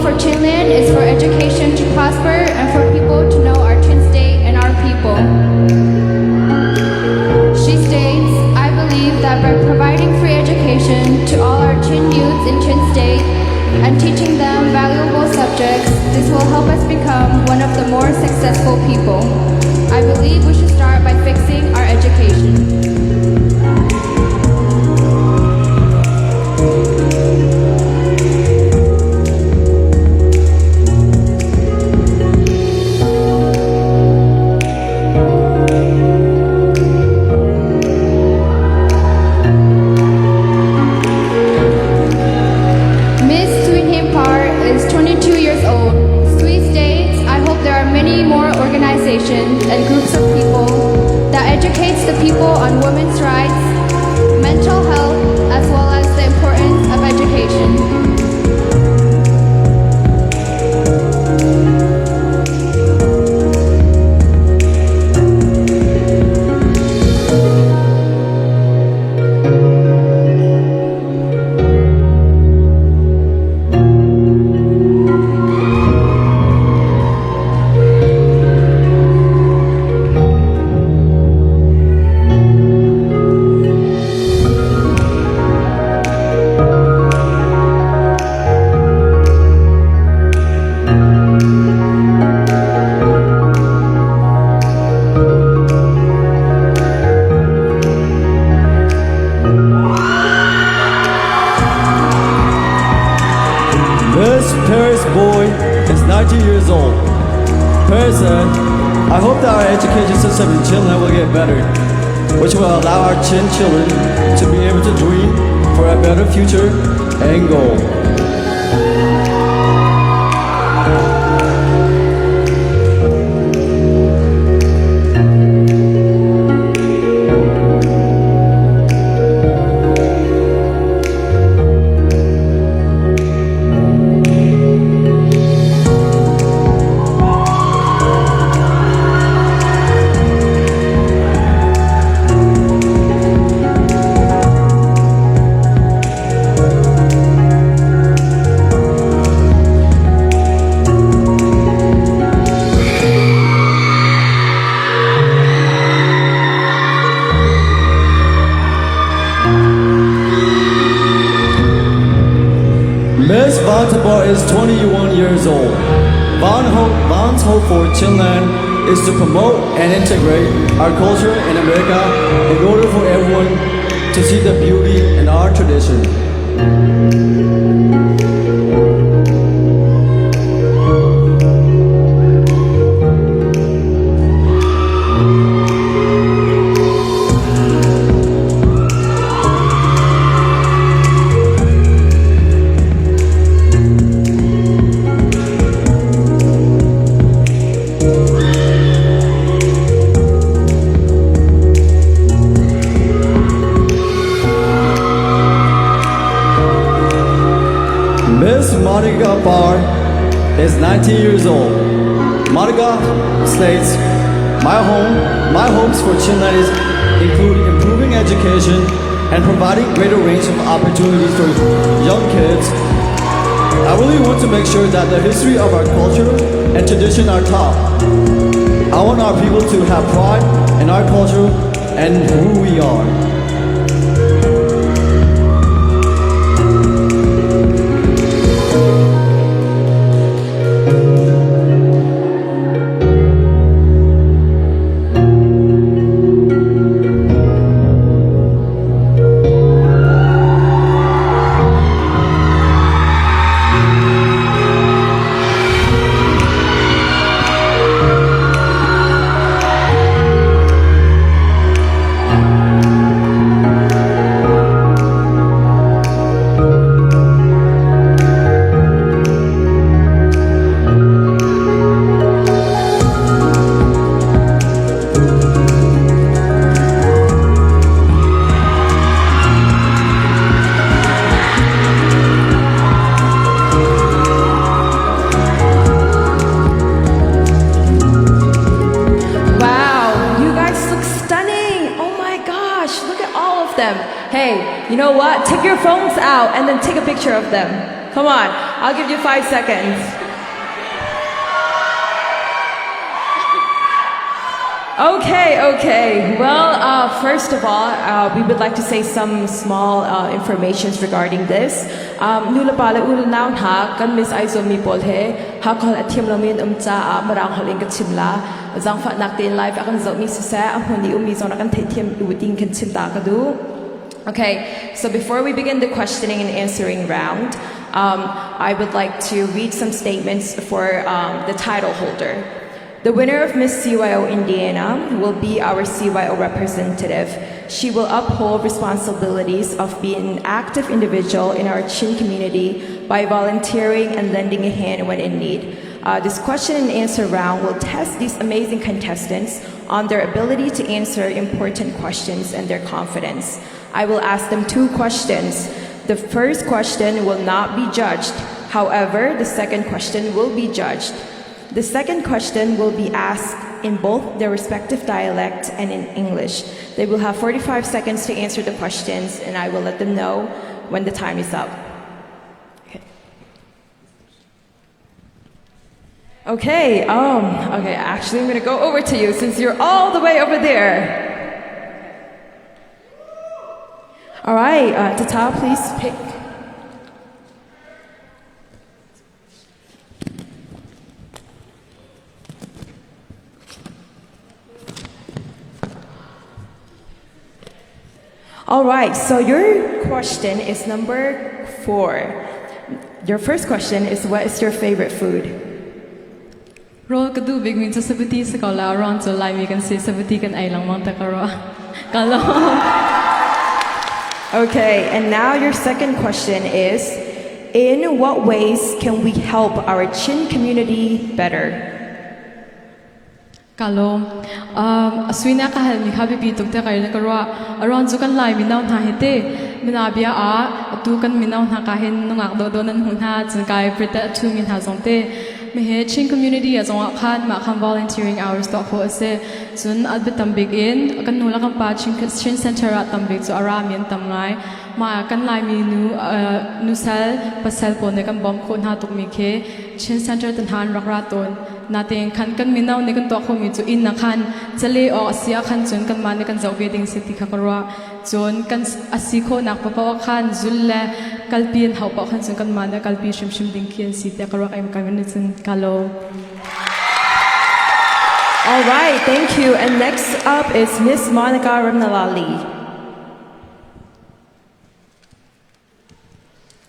for Chinland is for education to prosper and for people to know our Chin state and our people. She states, I believe that by providing free education to all our Chin youths in Chin state and teaching them valuable subjects, this will help us become one of the more successful people. I believe we should start by fixing our education. And groups of people that educates the people on women's rights, mental health, as well as the importance of education. Paris boy is 19 years old. Paris said, I hope that our education system in Chinland will get better, which will allow our Chin children to be able to dream for a better future and goal. Ms. Vantabor is 21 years old. Van's hope for Chinland is to promote and integrate our culture in America in order for everyone to see the beauty in our tradition. Miss Monica Barr is 19 years old. Monica states, my hopes for Chinland is include improving education and providing greater range of opportunities for young kids. I really want to make sure that the history of our culture and tradition are taught. I want our people to have pride in our culture and who we are. Hey, you know what? Take your phones out and then take a picture of them. Come on, I'll give you 5 seconds. Okay. Well, first of all, we would like to say some small information regarding this. Nula pala ul naun ha kan Miss Aizo mi pol he ha kol athiam lamin cha marang holing ka chimla zang fa nak tin live akan zo mi sa honi umi zon akan thiam uting kan chimta ka du. Okay, so before we begin the questioning and answering round, I would like to read some statements for the title holder. The winner of Miss CYO Indiana will be our CYO representative. She will uphold responsibilities of being an active individual in our Chin community by volunteering and lending a hand when in need. This question and answer round will test these amazing contestants on their ability to answer important questions and their confidence. I will ask them 2 questions. The first question will not be judged. However, the second question will be judged. The second question will be asked in both their respective dialect and in English. They will have 45 seconds to answer the questions, and I will let them know when the time is up. Okay, actually I'm going to go over to you since you're all the way over there. All right, Tata, please pick. All right, so your question is number 4. Your first question is, what is your favorite food? Roll ka du big min sa sabuti sa kaula around so lai mi kan say sabuti kan ay lang mang takaro. Kalo. Okay, and now your second question is, in what ways can we help our Chin community better? Kalo. Aswina ka hal mi khabi pi tukta kay na karo around so kan lai mi naw na hite. Minabia atu kan minaw na kahin nungak do nan hunha chun kai preta tu min ha zongte. Mehe Chin community as on khan ma kham volunteering hours to ho ase chun adbit tambik in kan nula kan pa Chin center at tambik so aramian tamngai ma kan lai mi nu sal pasal po ne kan bom khon ha tuk mi khe Chin center tan han rakra ton nating kan minaw ne kan to kho mi chu in na khan chale o asia khan chun kan ma ne kan zau wedding city khakarwa chun kan asiko nak pa pa khan zulle kalpin hau pa khan chun kan ma ne kalpi shim ding khian si te karwa kai kan ne chun kalo. All right, thank you. And next up is Miss Monica Ramnalali.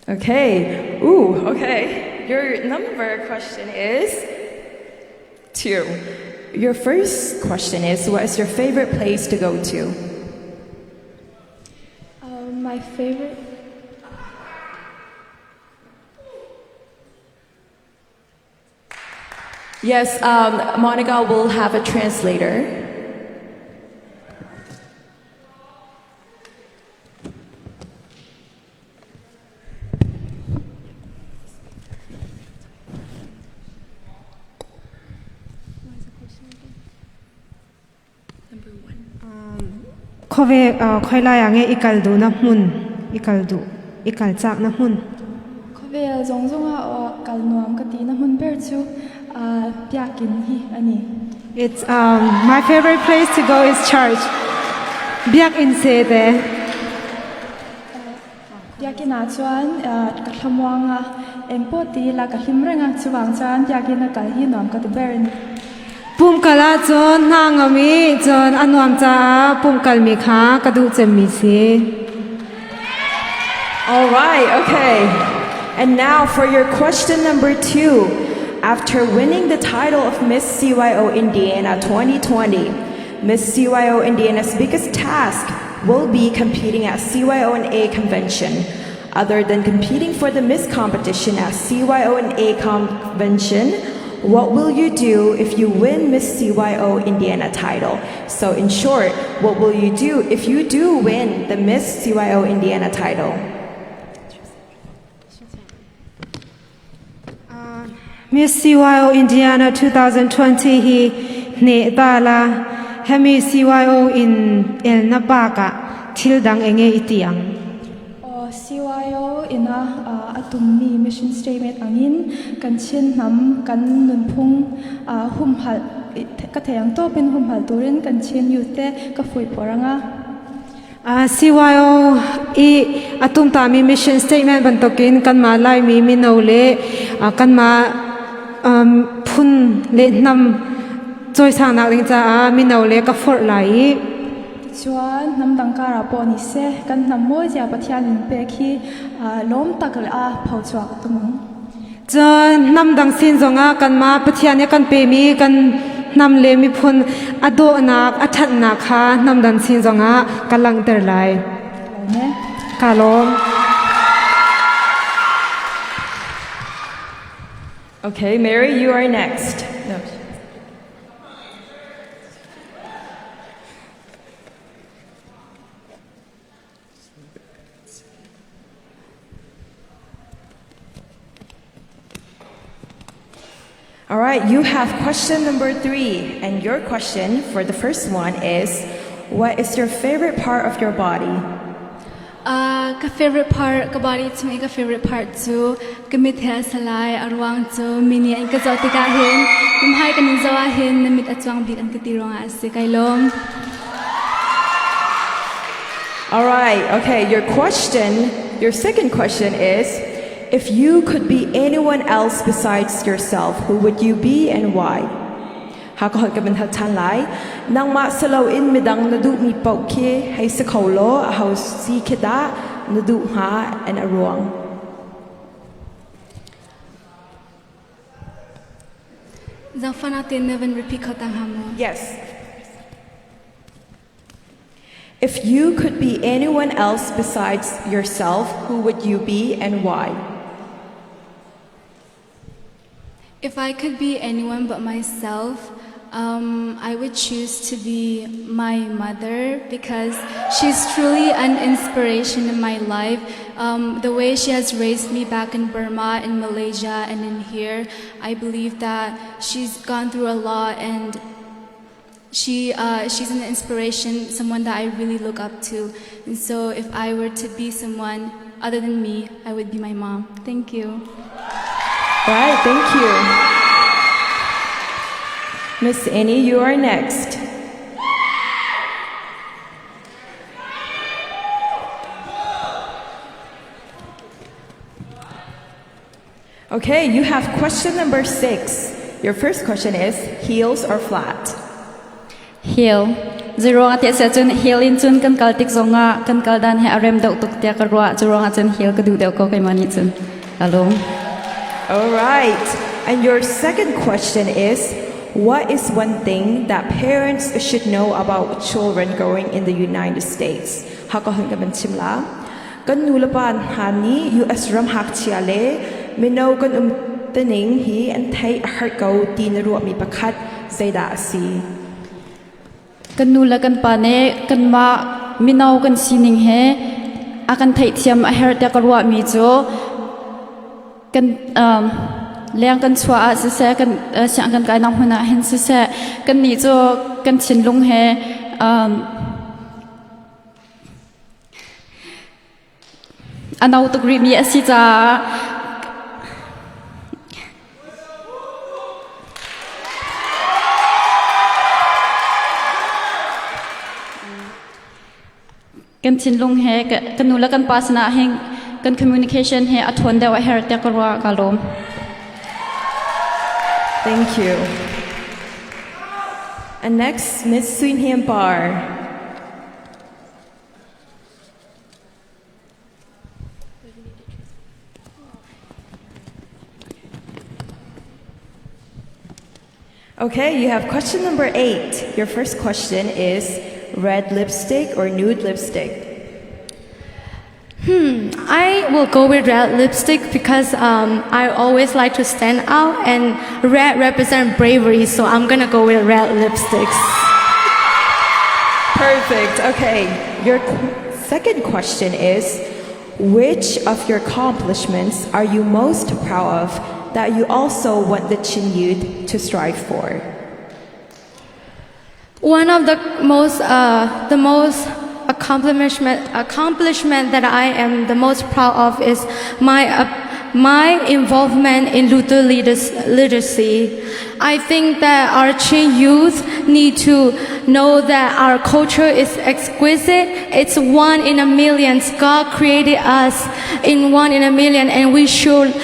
Okay. Okay. Your number question is 2. Your first question is, what is your favorite place to go to? My favorite. Yes, Monica will have a translator. Khove khoila yange ikaldu na mun ikal chak na mun Khove zongzonga o kalnuam katina hun berchu piakin hi ani. It's my favorite place to go is church. Biak in se de. Piakin a chuan kathamwanga empoti la kahimrenga chuwang chuan piakin a kalhi nom kat berin. Pum kala chon nangami chon anwam cha pum kalmi kha kadu chemmi si. All right, okay. And now for your question number 2. After winning the title of Miss CYO Indiana 2020, Miss CYO Indiana's biggest task will be competing at CYO&A convention. Other than competing for the Miss competition at CYO&A convention, what will you do if you win Miss CYO Indiana title? So in short, what will you do if you do win the Miss CYO Indiana title? Miss CYO Indiana 2020 hi ne tala hemi CYO in el napaka thildang enge itiang. CYO ina tummi mission statement angin kan chen nam kan nun phung hum hal ka theyang to pen hum hal turin kan chen youth te ka foi poranga CYO i atum tami mission statement bantokin kan ma lai mi minole kan ma phun le nam choi sang nak ring cha minole ka for lai chuan nam dangkara po ni se kan nam mo ja pathian in pe khi lom takal a phau chuak tumung chon nam dang sin zonga kan ma pathian ya kan pe mi kan nam le mi phun ado nak athat na kha nam dan sin zonga kalang ter lai ne kalom Okay, Mary, you are next. No. All right, you have question number 3, and your question for the first one is, what is your favorite part of your body? Ka favorite part ka body to ka favorite part to kamit ha salai arwang to mini ang ka zauti ka hin hai kan zawa hin namit atwang big an katirong ase kailom. All right, okay, your second question is, if you could be anyone else besides yourself, who would you be and why? Hakahol ka benthat tanlai, nang ma salo in midang nadu mi pau ki, hay sa kaulo, ahaw si kida, nadu ha, and aruang. Zafan natin never repeat ka tang hamo. Yes. If you could be anyone else besides yourself, who would you be and why? If I could be anyone but myself, I would choose to be my mother because she's truly an inspiration in my life. The way she has raised me back in Burma, in Malaysia, and in here, I believe that she's gone through a lot and she's an inspiration, someone that I really look up to. And so if I were to be someone other than me, I would be my mom. Thank you. Right, thank you. Miss Annie, you are next. Okay, you have question number 6. Your first question is, heels or flat? Heel. Zero nga tiya chun heel in chun kan kaltik zonga kan kaldan he arem dau tuk tiya karwa zero nga chun heel ka du deu ko kai mani chun. Kalong. All right. And your second question is, what is one thing that parents should know about children growing in the United States? Hakahun ka ban chimla. Kan nulapan hani US ram hak chiale minaw kan taning hi an thai har ko tinaru mi pakhat zaida si. Kan nula kan pane kan ma minaw kan sining he akan thai thiam a her ta karwa mi cho kan leng kan chwa se se kan sang kan kai nang huna hen se se kan ni cho kan chin lung he anau to gri mi asi cha kan chin lung he kan nula kan pasna heng kan communication he athon dewa her te karwa kalom. Thank you. And next, Miss Swinham Bar. Okay, you have question number 8. Your first question is, red lipstick or nude lipstick? I will go with red lipstick because I always like to stand out and red represents bravery, so I'm gonna go with red lipsticks. Perfect. Okay, your second question is, which of your accomplishments are you most proud of that you also want the Chin youth to strive for? One of the most accomplishment that I am the most proud of is my my involvement in Luther literacy. I think that our Chin youth need to know that our culture is exquisite. It's 1 in a million. God created us in 1 in a million, and we should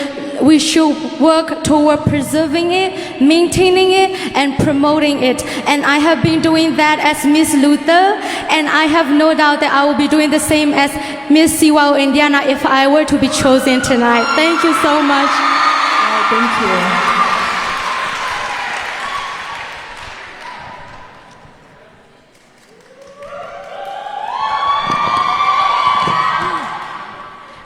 work toward preserving it, maintaining it, and promoting it. And I have been doing that as Miss Luther, and I have no doubt that I will be doing the same as Miss CYO Indiana if I were to be chosen tonight. Thank you so much. Thank you.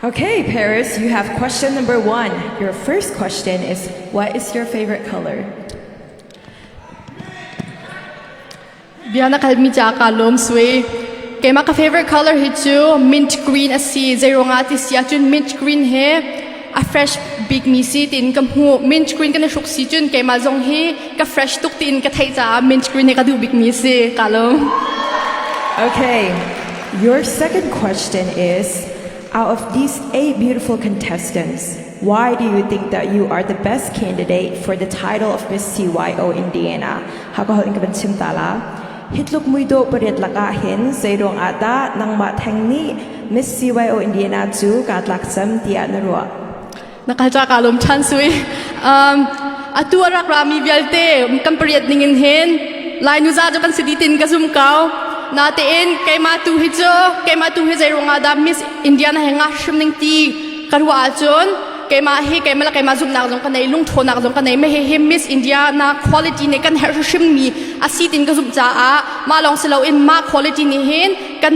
Okay, Paris, you have question number 1. Your first question is, what is your favorite color? Biana kalmi cha kalom sui. Kema ka favorite color hi chu mint green asi zaironga ti sia chun mint green he a fresh big mi si tin kam hu mint green kana shuk si chun kema zong hi ka fresh tuk tin ka thai cha mint green he ka du big mi si kalom. Okay, your second question is, out of these 8 beautiful contestants, why do you think that you are the best candidate for the title of Miss CYO Indiana? Hakoholin ka ban simtala. Hitluk muido parit lakahin sa irong ata nang matang ni Miss CYO Indiana tu katlaksam tiya narua. Nakacha kalom chan sui. Atu arak rami bialte kam parit ningin hen. Lai nuza japan siditin kasum kau. Natiin kay matu hijo kay matu hijay rongada Miss Indiana henga shimning ti karwa chon kay mahi kay mala kay mazum na jong kanay lung thona jong kanay mehe Miss Indiana quality ne kan her shimmi asitin ka zum cha a malong silo in ma quality ni hin kan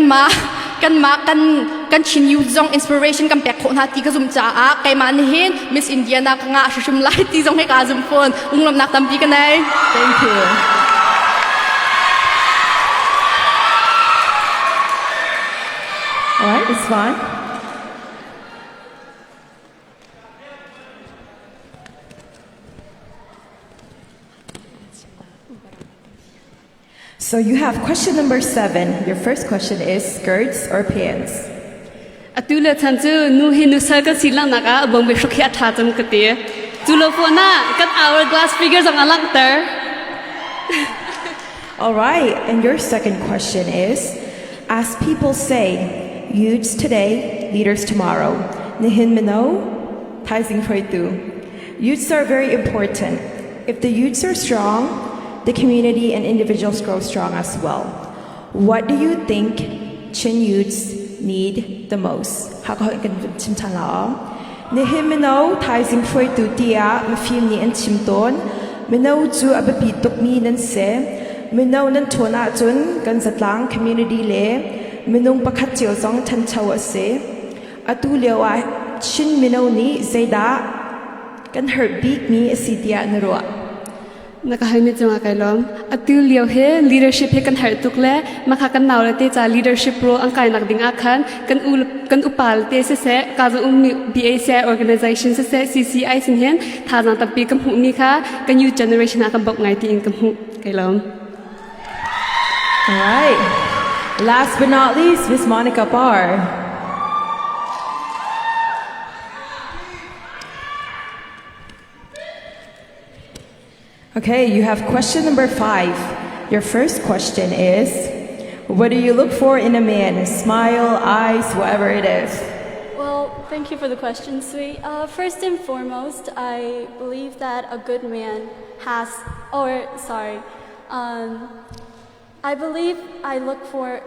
chin yu jong inspiration kan pek khona ti ka zum cha a kay man hin Miss Indiana ka nga shim lai ti jong he ka zum phone unglam nak tam pi kanay. Thank you. All right, it's fine. So you have question number 7. Your first question is skirts or pants? Atula tanzu nu hinu saga silang naga abang besokya tatam kete. Tulofona kat hourglass figures ang alang ter. All right, and your second question is, as people say, youths today, leaders tomorrow. Nihin mino, taising tu. Youths are very important. If the youths are strong, the community and individuals grow strong as well. What do you think Chin youths need the most? Nihin mino, taising tu tia, mafim ni and chimton. Mino ju abapitok mi nan se. Mino nan tona jun, ganzatlang community le. Minung pakhat chiao zong chan chau ase atu lewa chin mino ni zaida kan her big mi asitia narwa Nakahani chunga kailom atu liao he leadership he kan har tukle makha kan naurate cha leadership role ang kai nak ding akhan kan upal te se ka zo BACI organization se CCI sin hen tha jang tapi kam hu mi kha kan youth generation akam bok ngai ti in kam hu kailom. All right. Last but not least, Miss Monica Barr. Okay, you have question number 5. Your first question is, what do you look for in a man? Smile, eyes, whatever it is. Well, thank you for the question, Sui. First and foremost, I believe that a good man has, I believe I look for,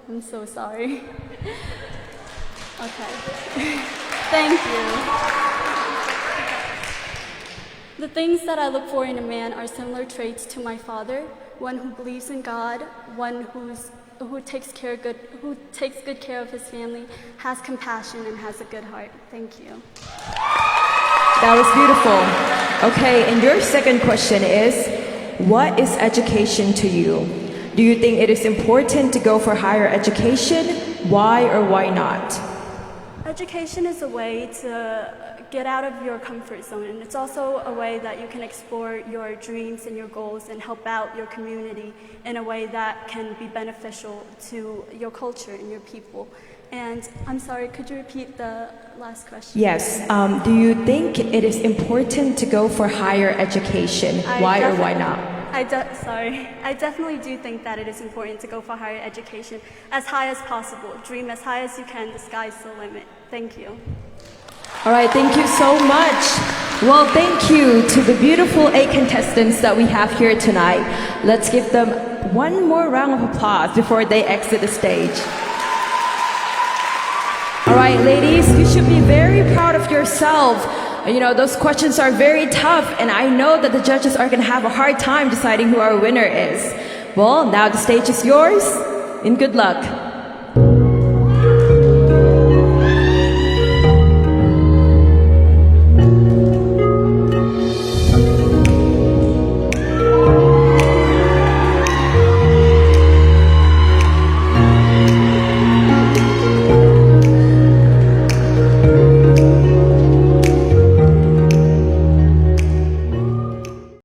I'm so sorry. Okay. Thank you. The things that I look for in a man are similar traits to my father, one who believes in God, one who takes good care of his family, has compassion, and has a good heart. Thank you. That was beautiful. Okay, and your second question is, what is education to you? Do you think it is important to go for higher education? Why or why not? Education is a way to get out of your comfort zone, and it's also a way that you can explore your dreams and your goals and help out your community in a way that can be beneficial to your culture and your people. And I'm sorry, could you repeat the last question? Yes. Do you think it is important to go for higher education? Why or why not? I definitely do think that it is important to go for higher education as high as possible. Dream as high as you can, the sky's the limit. Thank you. All right, thank you so much. Well, thank you to the beautiful 8 contestants that we have here tonight. Let's give them one more round of applause before they exit the stage. All right, ladies, you should be very proud of yourself. You know, those questions are very tough, and I know that the judges are going to have a hard time deciding who our winner is. Well, now the stage is yours, and good luck.